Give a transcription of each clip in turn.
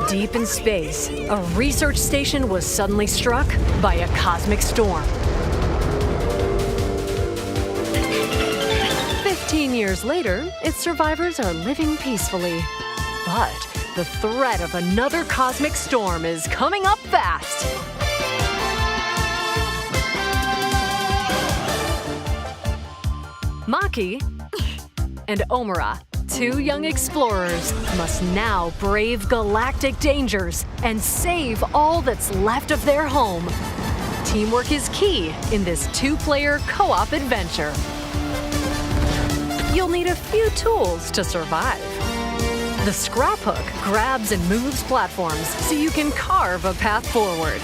Deep in space, a research station was suddenly struck by a cosmic storm. 15 years later, its survivors are living peacefully. But the threat of another cosmic storm is coming up fast. Maki and Omura, two young explorers, must now brave galactic dangers and save all that's left of their home. Teamwork is key in this two-player co-op adventure. You'll need a few tools to survive. The scrap hook grabs and moves platforms so you can carve a path forward.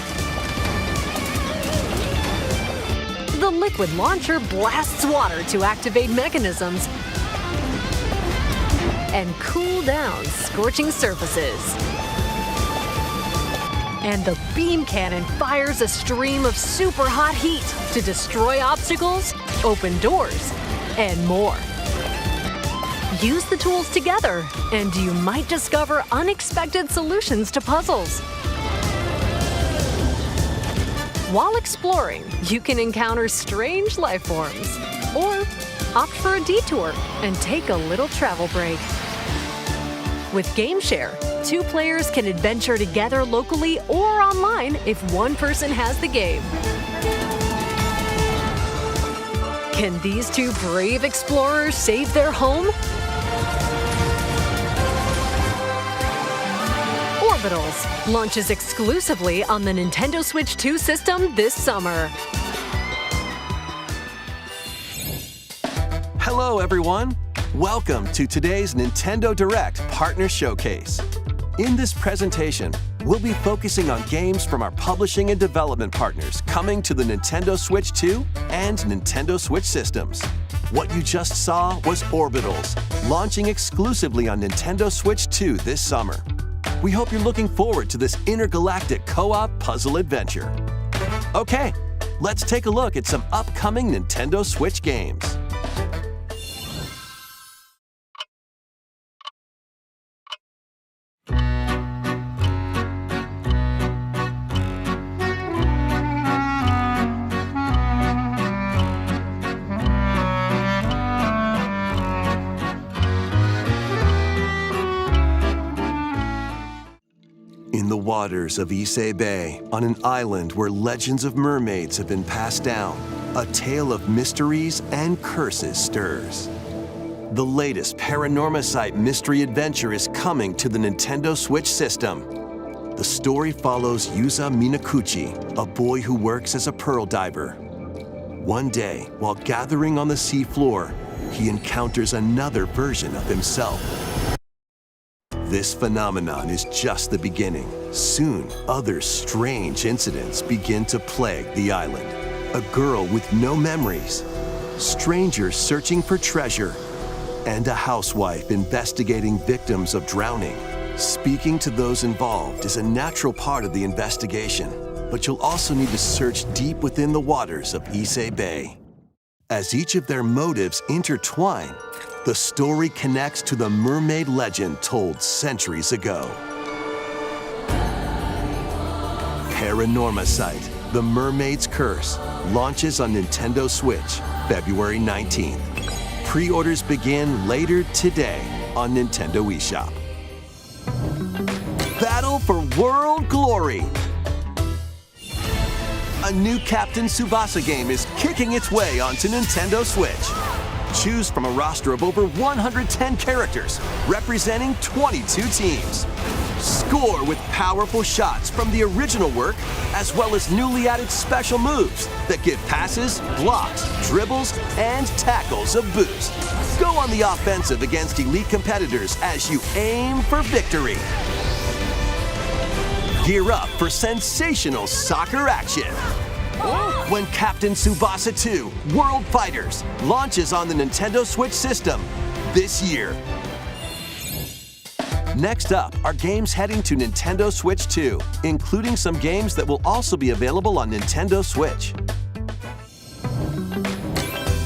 The liquid launcher blasts water to activate mechanisms and cool down scorching surfaces. And the beam cannon fires a stream of super hot heat to destroy obstacles, open doors, and more. Use the tools together, and you might discover unexpected solutions to puzzles. While exploring, you can encounter strange life forms, or opt for a detour and take a little travel break. With GameShare, two players can adventure together locally or online if one person has the game. Can these two brave explorers save their home? Orbitals launches exclusively on the Nintendo Switch 2 system this summer. Hello, everyone. Welcome to today's Nintendo Direct Partner Showcase. In this presentation, we'll be focusing on games from our publishing and development partners coming to the Nintendo Switch 2 and Nintendo Switch systems. What you just saw was Orbitals, launching exclusively on Nintendo Switch 2 this summer. We hope you're looking forward to this intergalactic co-op puzzle adventure. Okay, let's take a look at some upcoming Nintendo Switch games. In the waters of Issei Bay, on an island where legends of mermaids have been passed down, a tale of mysteries and curses stirs. The latest Paranormacite mystery adventure is coming to the Nintendo Switch system. The story follows Yuza Minakuchi, a boy who works as a pearl diver. One day, while gathering on the seafloor, he encounters another version of himself. This phenomenon is just the beginning. Soon, other strange incidents begin to plague the island. A girl with no memories, strangers searching for treasure, and a housewife investigating victims of drowning. Speaking to those involved is a natural part of the investigation, but you'll also need to search deep within the waters of Issei Bay. As each of their motives intertwine, the story connects to the mermaid legend told centuries ago. Paranormacite, The Mermaid's Curse, launches on Nintendo Switch, February 19th. Pre-orders begin later today on Nintendo eShop. Battle for World Glory! A new Captain Tsubasa game is kicking its way onto Nintendo Switch. Choose from a roster of over 110 characters, representing 22 teams. Score with powerful shots from the original work, as well as newly added special moves that give passes, blocks, dribbles, and tackles a boost. Go on the offensive against elite competitors as you aim for victory. Gear up for sensational soccer action when Captain Tsubasa 2 World Fighters launches on the Nintendo Switch system this year. Next up are games heading to Nintendo Switch 2, including some games that will also be available on Nintendo Switch.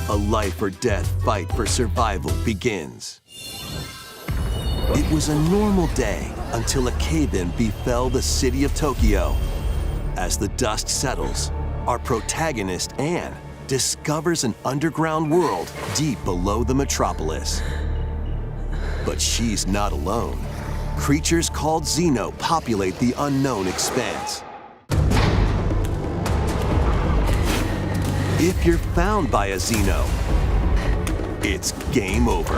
A life or death fight for survival begins. It was a normal day until a cave-in befell the city of Tokyo. As the dust settles, our protagonist, Anne, discovers an underground world deep below the metropolis. But she's not alone. Creatures called Xeno populate the unknown expanse. If you're found by a Xeno, it's game over.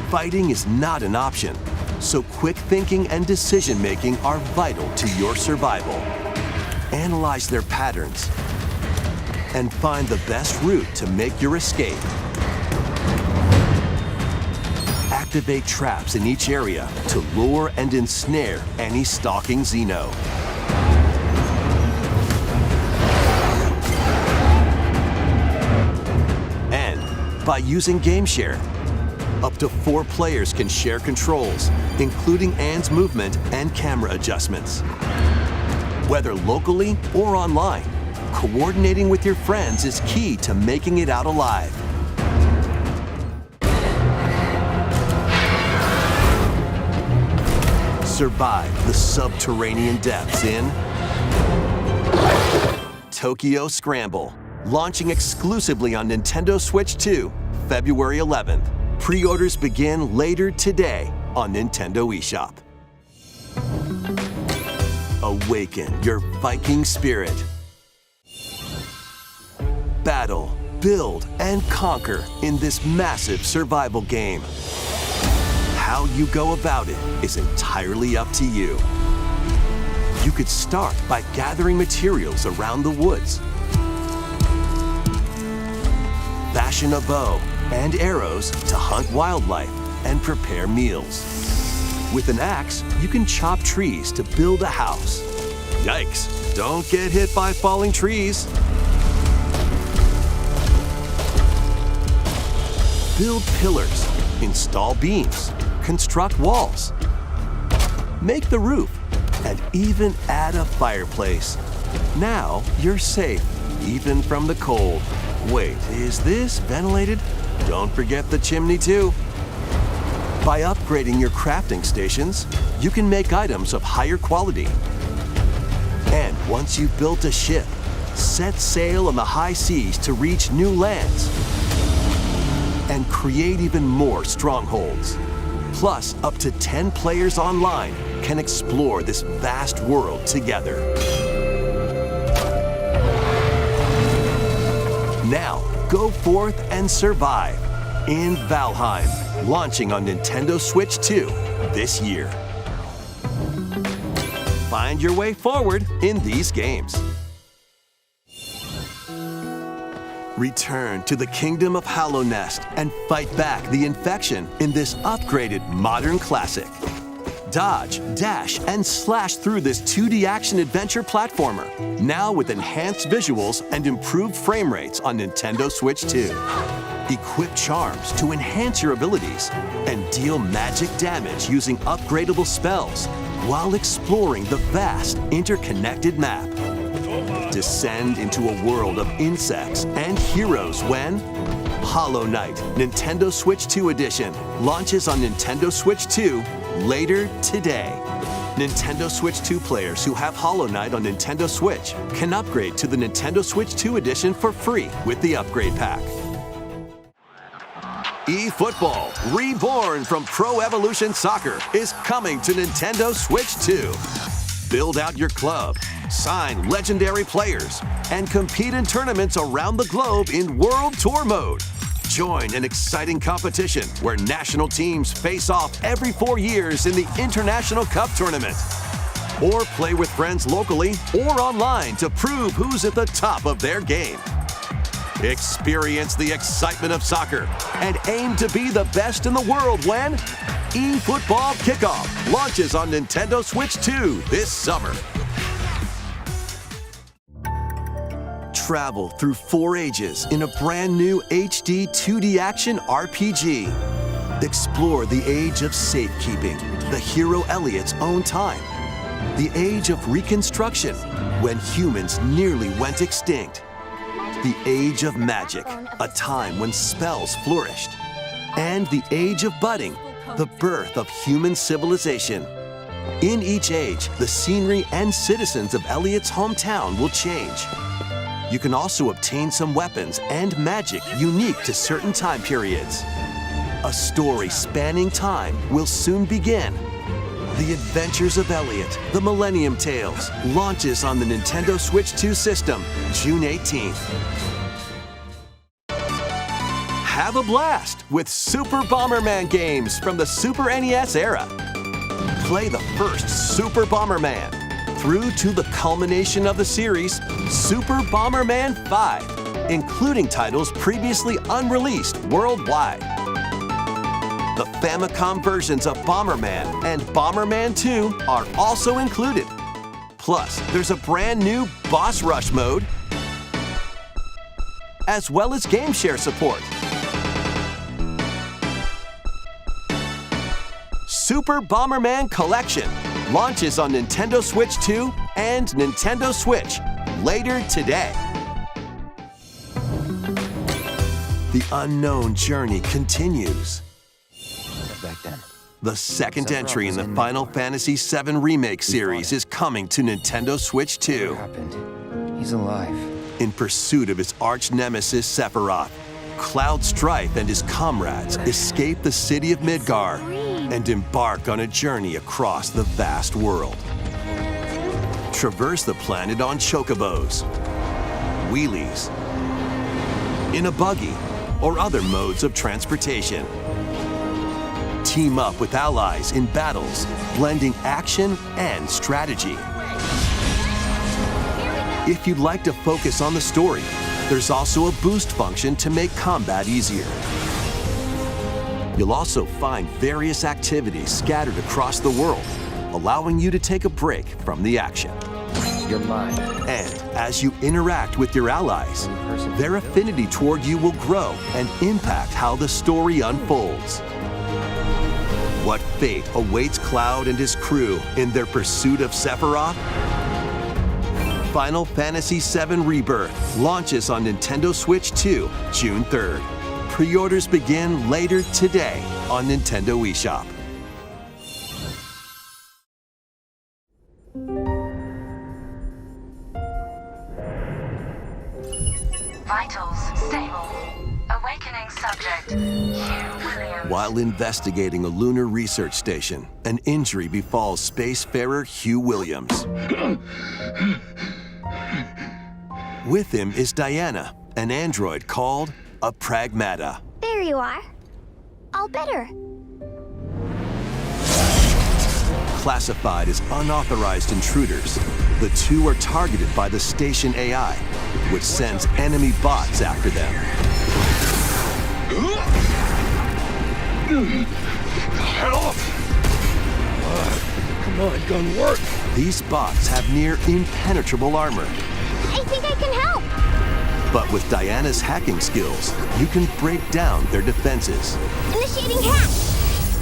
Fighting is not an option, so quick thinking and decision-making are vital to your survival. Analyze their patterns and find the best route to make your escape. Activate traps in each area to lure and ensnare any stalking Xeno. And by using GameShare, up to 4 players can share controls, including Anne's movement and camera adjustments. Whether locally or online, coordinating with your friends is key to making it out alive. Survive the subterranean depths in Tokyo Scramble, launching exclusively on Nintendo Switch 2, February 11th. Pre-orders begin later today on Nintendo eShop. Awaken your Viking spirit. Battle, build, and conquer in this massive survival game. How you go about it is entirely up to you. You could start by gathering materials around the woods. Fashion a bow and arrows to hunt wildlife and prepare meals. With an axe, you can chop trees to build a house. Yikes, don't get hit by falling trees. Build pillars, install beams, construct walls, make the roof, and even add a fireplace. Now you're safe, even from the cold. Wait, is this ventilated? Don't forget the chimney too. By upgrading your crafting stations, you can make items of higher quality. And once you've built a ship, set sail on the high seas to reach new lands and create even more strongholds. Plus, up to 10 players online can explore this vast world together. Now, go forth and survive in Valheim, launching on Nintendo Switch 2 this year. Find your way forward in these games. Return to the Kingdom of Hallownest and fight back the infection in this upgraded modern classic. Dodge, dash, and slash through this 2D action-adventure platformer, now with enhanced visuals and improved frame rates on Nintendo Switch 2. Equip charms to enhance your abilities and deal magic damage using upgradable spells while exploring the vast, interconnected map. Descend into a world of insects and heroes when Hollow Knight Nintendo Switch 2 Edition launches on Nintendo Switch 2 later today. Nintendo Switch 2 players who have Hollow Knight on Nintendo Switch can upgrade to the Nintendo Switch 2 Edition for free with the upgrade pack. eFootball, reborn from Pro Evolution Soccer, is coming to Nintendo Switch 2. Build out your club, sign legendary players, and compete in tournaments around the globe in World Tour mode. Join an exciting competition where national teams face off every 4 years in the International Cup Tournament. Or play with friends locally or online to prove who's at the top of their game. Experience the excitement of soccer and aim to be the best in the world when eFootball Kickoff launches on Nintendo Switch 2 this summer. Travel through 4 ages in a brand new HD 2D action RPG. Explore the age of safekeeping, the hero Elliot's own time. The age of reconstruction, when humans nearly went extinct. The age of magic, a time when spells flourished. And the age of budding, the birth of human civilization. In each age, the scenery and citizens of Elliot's hometown will change. You can also obtain some weapons and magic unique to certain time periods. A story spanning time will soon begin. The Adventures of Elliot, The Millennium Tales, launches on the Nintendo Switch 2 system, June 18th. Have a blast with Super Bomberman games from the Super NES era. Play the first Super Bomberman through to the culmination of the series, Super Bomberman 5, including titles previously unreleased worldwide. The Famicom versions of Bomberman and Bomberman 2 are also included. Plus, there's a brand new Boss Rush mode, as well as game share support. Super Bomberman Collection launches on Nintendo Switch 2 and Nintendo Switch later today. The unknown journey continues. Back then. The second entry in the Final Fantasy VII Remake series is coming to Nintendo Switch 2. What happened? He's alive. In pursuit of his arch nemesis Sephiroth, Cloud Strife and his comrades escape the city of Midgar and embark on a journey across the vast world. Traverse the planet on chocobos, wheelies, in a buggy, or other modes of transportation. Team up with allies in battles, blending action and strategy. If you'd like to focus on the story, there's also a boost function to make combat easier. You'll also find various activities scattered across the world, allowing you to take a break from the action. You're mine. And as you interact with your allies, their affinity toward you will grow and impact how the story unfolds. What fate awaits Cloud and his crew in their pursuit of Sephiroth? Final Fantasy VII Rebirth launches on Nintendo Switch 2, June 3rd. Pre-orders begin later today on Nintendo eShop. Vitals stable. Awakening subject, Hugh Williams. While investigating a lunar research station, an injury befalls spacefarer Hugh Williams. With him is Diana, an android called a Pragmata. There you are. All better. Classified as unauthorized intruders, the two are targeted by the station AI, which sends enemy bots after them. Help! Come on, gun work! These bots have near impenetrable armor. I think I can help. But with Diana's hacking skills, you can break down their defenses. Initiating hack.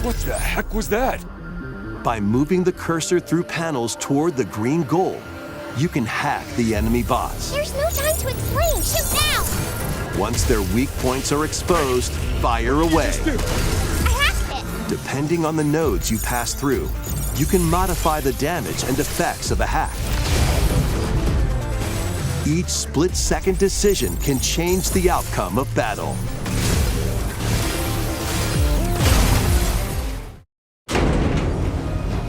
What the heck was that? By moving the cursor through panels toward the green goal, you can hack the enemy bots. There's no time to explain. Shoot now. Once their weak points are exposed, fire away. I hacked it. Depending on the nodes you pass through, you can modify the damage and effects of a hack. Each split-second decision can change the outcome of battle.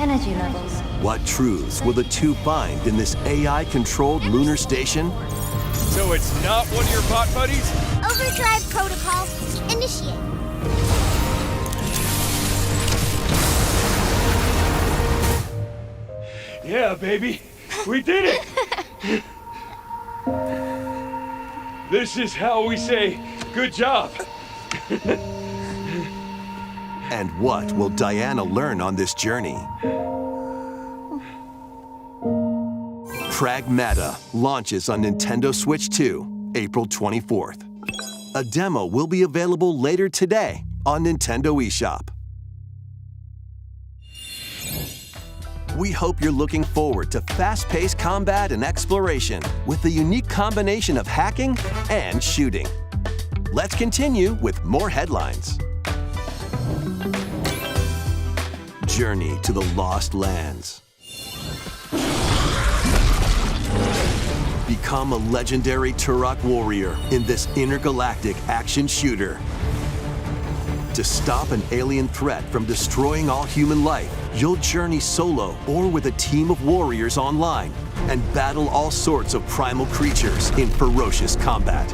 Energy levels. What truths will the two find in this AI-controlled lunar station? So it's not one of your bot buddies? Overdrive protocol. Initiate. Yeah, baby. We did it! This is how we say, good job. And what will Diana learn on this journey? Pragmata launches on Nintendo Switch 2, April 24th. A demo will be available later today on Nintendo eShop. We hope you're looking forward to fast-paced combat and exploration with the unique combination of hacking and shooting. Let's continue with more headlines. Journey to the Lost Lands. Become a legendary Turok warrior in this intergalactic action shooter. To stop an alien threat from destroying all human life, you'll journey solo or with a team of warriors online and battle all sorts of primal creatures in ferocious combat.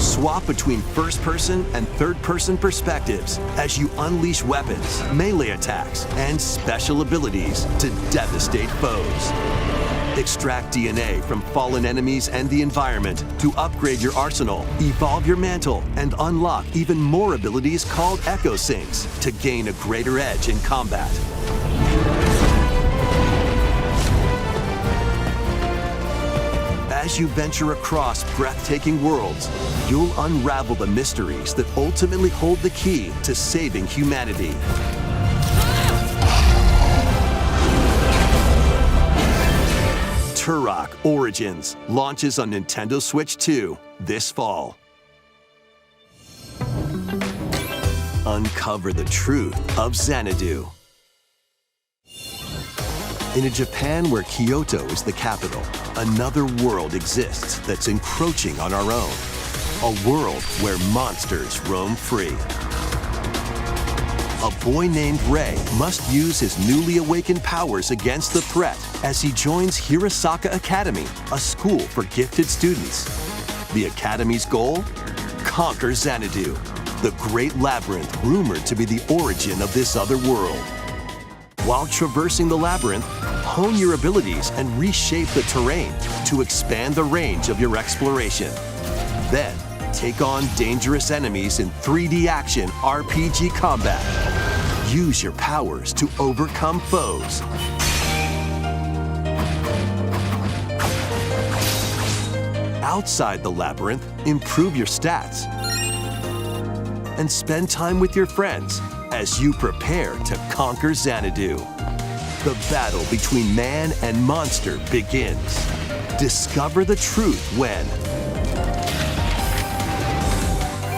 Swap between first-person and third-person perspectives as you unleash weapons, melee attacks, and special abilities to devastate foes. Extract DNA from fallen enemies and the environment to upgrade your arsenal, evolve your mantle, and unlock even more abilities called Echo Syncs to gain a greater edge in combat. As you venture across breathtaking worlds, you'll unravel the mysteries that ultimately hold the key to saving humanity. Turok Origins launches on Nintendo Switch 2 this fall. Uncover the truth of Xanadu. In a Japan where Kyoto is the capital, another world exists that's encroaching on our own. A world where monsters roam free. A boy named Ray must use his newly awakened powers against the threat as he joins Hirasaka Academy, a school for gifted students. The Academy's goal? Conquer Xanadu, the great labyrinth rumored to be the origin of this other world. While traversing the labyrinth, hone your abilities and reshape the terrain to expand the range of your exploration. Then, take on dangerous enemies in 3D action RPG combat. Use your powers to overcome foes. Outside the labyrinth, improve your stats. And spend time with your friends as you prepare to conquer Xanadu. The battle between man and monster begins. Discover the truth when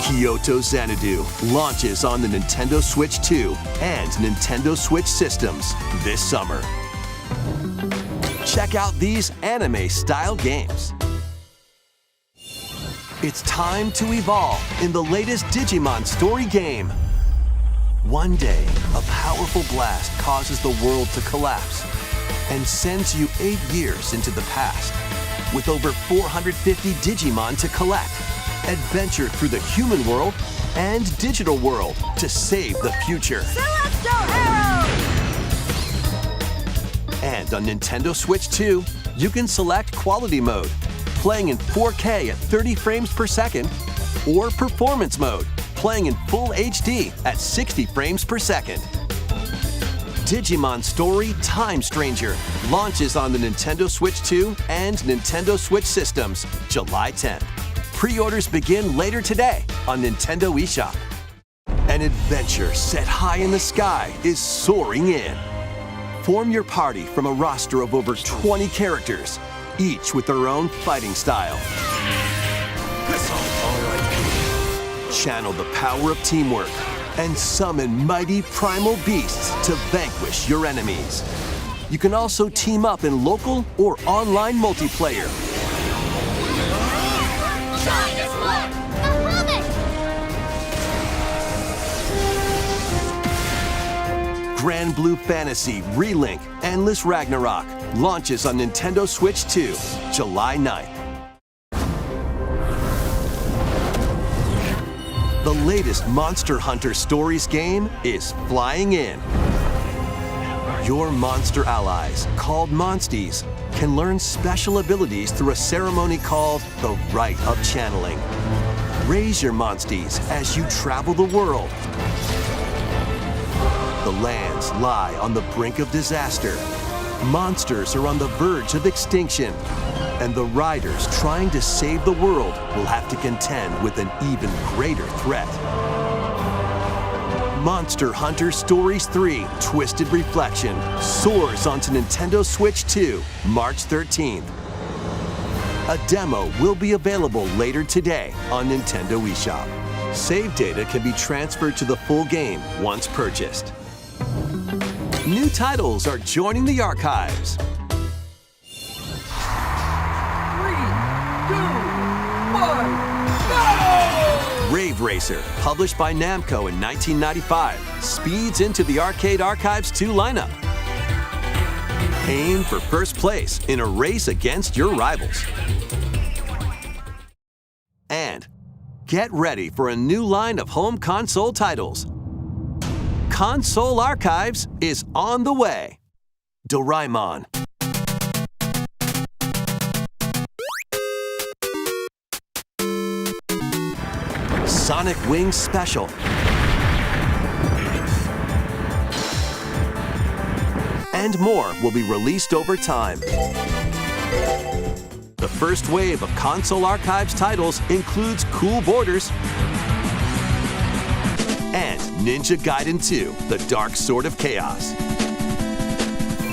Kyoto Xanadu launches on the Nintendo Switch 2 and Nintendo Switch systems this summer. Check out these anime-style games. It's time to evolve in the latest Digimon story game. One day, a powerful blast causes the world to collapse and sends you 8 years into the past. With over 450 Digimon to collect, adventure through the human world and digital world to save the future. Celestial Arrow! And on Nintendo Switch 2, you can select Quality Mode, playing in 4K at 30 frames per second, or Performance Mode, playing in Full HD at 60 frames per second. Digimon Story Time Stranger launches on the Nintendo Switch 2 and Nintendo Switch systems July 10th. Pre-orders begin later today on Nintendo eShop. An adventure set high in the sky is soaring in. Form your party from a roster of over 20 characters, each with their own fighting style. Channel the power of teamwork and summon mighty primal beasts to vanquish your enemies. You can also team up in local or online multiplayer. Grand Blue Fantasy Relink Endless Ragnarok launches on Nintendo Switch 2, July 9th. The latest Monster Hunter Stories game is flying in. Your monster allies, called Monsties, can learn special abilities through a ceremony called the Rite of Channeling. Raise your Monsties as you travel the world. The lands lie on the brink of disaster. Monsters are on the verge of extinction. And the riders trying to save the world will have to contend with an even greater threat. Monster Hunter Stories 3 Twisted Reflection soars onto Nintendo Switch 2, March 13th. A demo will be available later today on Nintendo eShop. Save data can be transferred to the full game once purchased. New titles are joining the archives. 3, 2, 1, go! Rave Racer, published by Namco in 1995, speeds into the Arcade Archives 2 lineup. Aim for first place in a race against your rivals. And get ready for a new line of home console titles. Console Archives is on the way. Doraemon. Sonic Wings Special. And more will be released over time. The first wave of Console Archives titles includes Cool Borders and Ninja Gaiden 2, The Dark Sword of Chaos.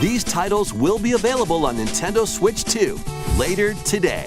These titles will be available on Nintendo Switch 2 later today.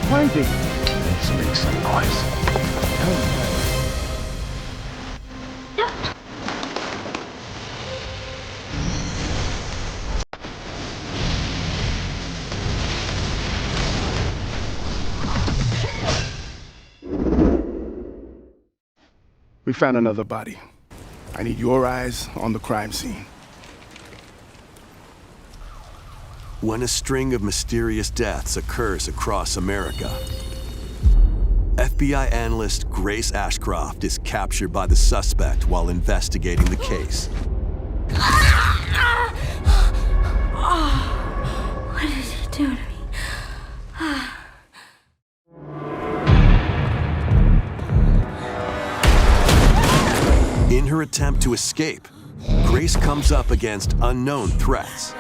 Crazy. Let's make some noise. We found another body. I need your eyes on the crime scene. When a string of mysterious deaths occurs across America, FBI analyst Grace Ashcroft is captured by the suspect while investigating the case. What did he do to me? In her attempt to escape, Grace comes up against unknown threats.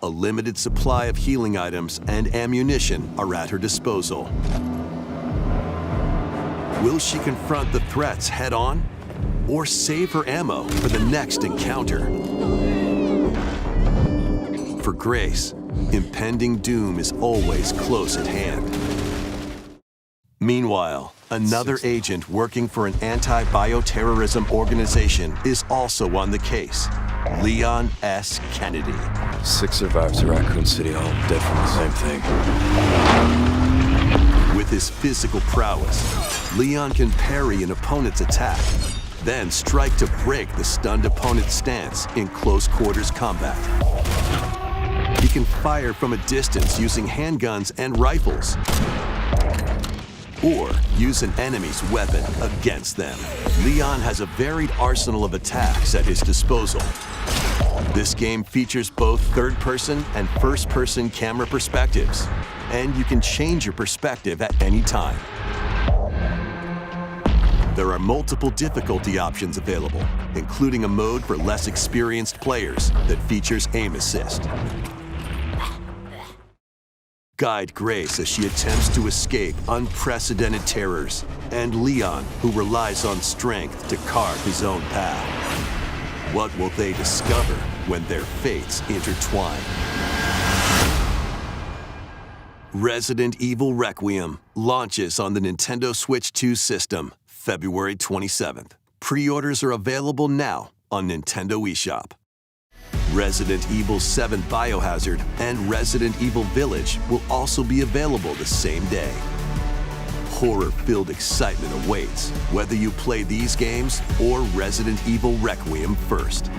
A limited supply of healing items and ammunition are at her disposal. Will she confront the threats head-on, or save her ammo for the next encounter? For Grace, impending doom is always close at hand. Meanwhile, another agent working for an anti-bioterrorism organization is also on the case, Leon S. Kennedy. 6 survivors of Raccoon City, all dead from the same thing. With his physical prowess, Leon can parry an opponent's attack, then strike to break the stunned opponent's stance in close quarters combat. He can fire from a distance using handguns and rifles, or use an enemy's weapon against them. Leon has a varied arsenal of attacks at his disposal. This game features both third-person and first-person camera perspectives, and you can change your perspective at any time. There are multiple difficulty options available, including a mode for less experienced players that features aim assist. Guide Grace as she attempts to escape unprecedented terrors, and Leon, who relies on strength to carve his own path. What will they discover when their fates intertwine? Resident Evil Requiem launches on the Nintendo Switch 2 system February 27th. Pre-orders are available now on Nintendo eShop. Resident Evil 7 Biohazard and Resident Evil Village will also be available the same day. Horror-filled excitement awaits, whether you play these games or Resident Evil Requiem first.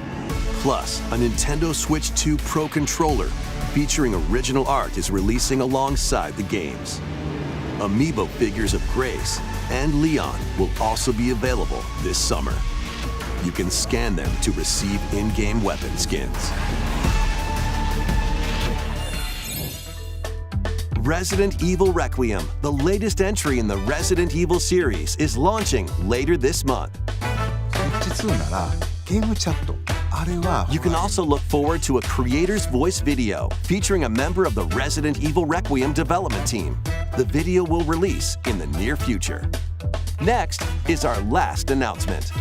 Plus, a Nintendo Switch 2 Pro controller featuring original art is releasing alongside the games. Amiibo figures of Grace and Leon will also be available this summer. You can scan them to receive in-game weapon skins. Resident Evil Requiem, the latest entry in the Resident Evil series, is launching later this month. You can also look forward to a creator's voice video featuring a member of the Resident Evil Requiem development team. The video will release in the near future. Next is our last announcement.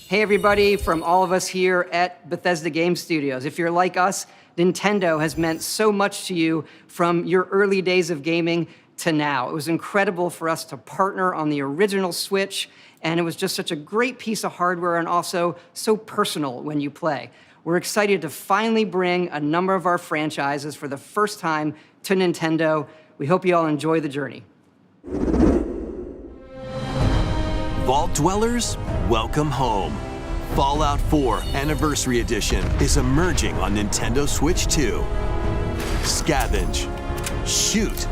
Hey everybody, from all of us here at Bethesda Game Studios. If you're like us, Nintendo has meant so much to you from your early days of gaming to now. It was incredible for us to partner on the original Switch, and it was just such a great piece of hardware and also so personal when you play. We're excited to finally bring a number of our franchises for the first time to Nintendo. We hope you all enjoy the journey. Vault Dwellers, welcome home. Fallout 4 Anniversary Edition is emerging on Nintendo Switch 2. Scavenge, shoot,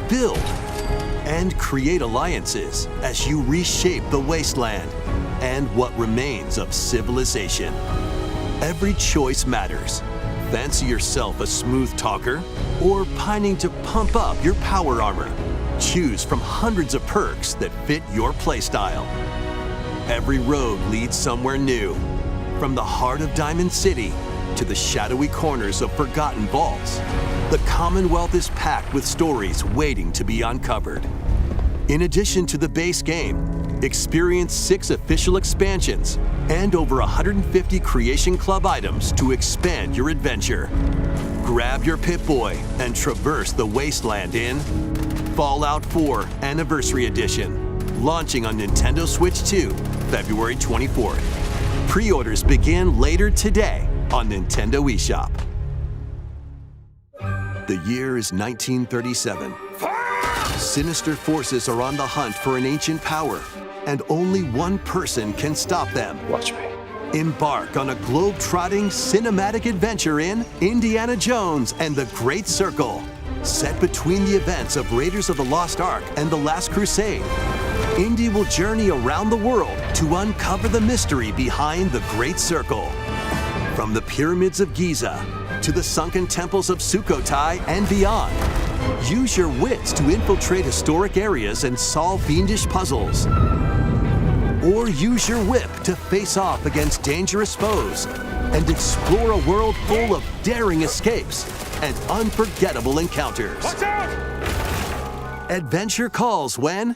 build, and create alliances as you reshape the wasteland and what remains of civilization. Every choice matters. Fancy yourself a smooth talker or pining to pump up your power armor? Choose from hundreds of perks that fit your playstyle. Every road leads somewhere new, from the heart of Diamond City to the shadowy corners of forgotten vaults. The Commonwealth is packed with stories waiting to be uncovered. In addition to the base game, experience 6 official expansions and over 150 Creation Club items to expand your adventure. Grab your Pip-Boy and traverse the wasteland in Fallout 4 Anniversary Edition, launching on Nintendo Switch 2, February 24th. Pre-orders begin later today on Nintendo eShop. The year is 1937. Sinister forces are on the hunt for an ancient power, and only one person can stop them. Watch me. Embark on a globe-trotting cinematic adventure in Indiana Jones and the Great Circle. Set between the events of Raiders of the Lost Ark and The Last Crusade, Indy will journey around the world to uncover the mystery behind the Great Circle. From the pyramids of Giza to the sunken temples of Sukhothai and beyond, use your wits to infiltrate historic areas and solve fiendish puzzles. Or use your whip to face off against dangerous foes and explore a world full of daring escapes and unforgettable encounters. Watch out! Adventure calls when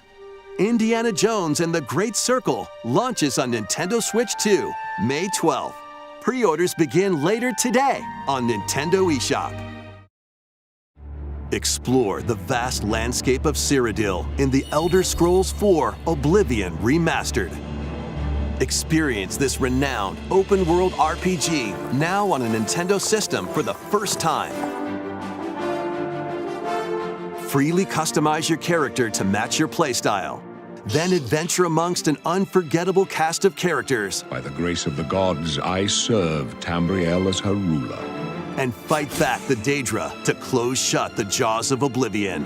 Indiana Jones and the Great Circle launches on Nintendo Switch 2, May 12th. Pre-orders begin later today on Nintendo eShop. Explore the vast landscape of Cyrodiil in The Elder Scrolls IV: Oblivion Remastered. Experience this renowned open-world RPG now on a Nintendo system for the first time. Freely customize your character to match your playstyle. Then adventure amongst an unforgettable cast of characters. By the grace of the gods, I serve Tambriel as her ruler. And fight back the Daedra to close shut the jaws of Oblivion.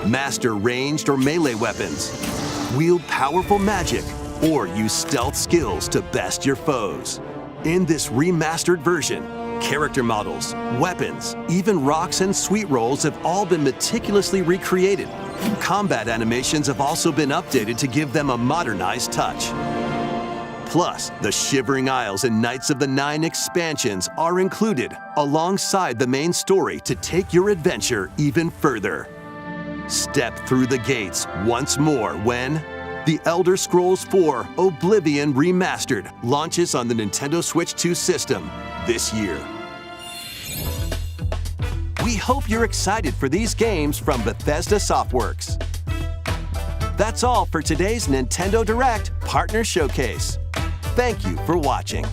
Master ranged or melee weapons. Wield powerful magic or use stealth skills to best your foes. In this remastered version, character models, weapons, even rocks and sweet rolls have all been meticulously recreated. Combat animations have also been updated to give them a modernized touch. Plus, the Shivering Isles and Knights of the Nine expansions are included alongside the main story to take your adventure even further. Step through the gates once more when The Elder Scrolls IV: Oblivion Remastered launches on the Nintendo Switch 2 system this year. We hope you're excited for these games from Bethesda Softworks. That's all for today's Nintendo Direct Partner Showcase. Thank you for watching.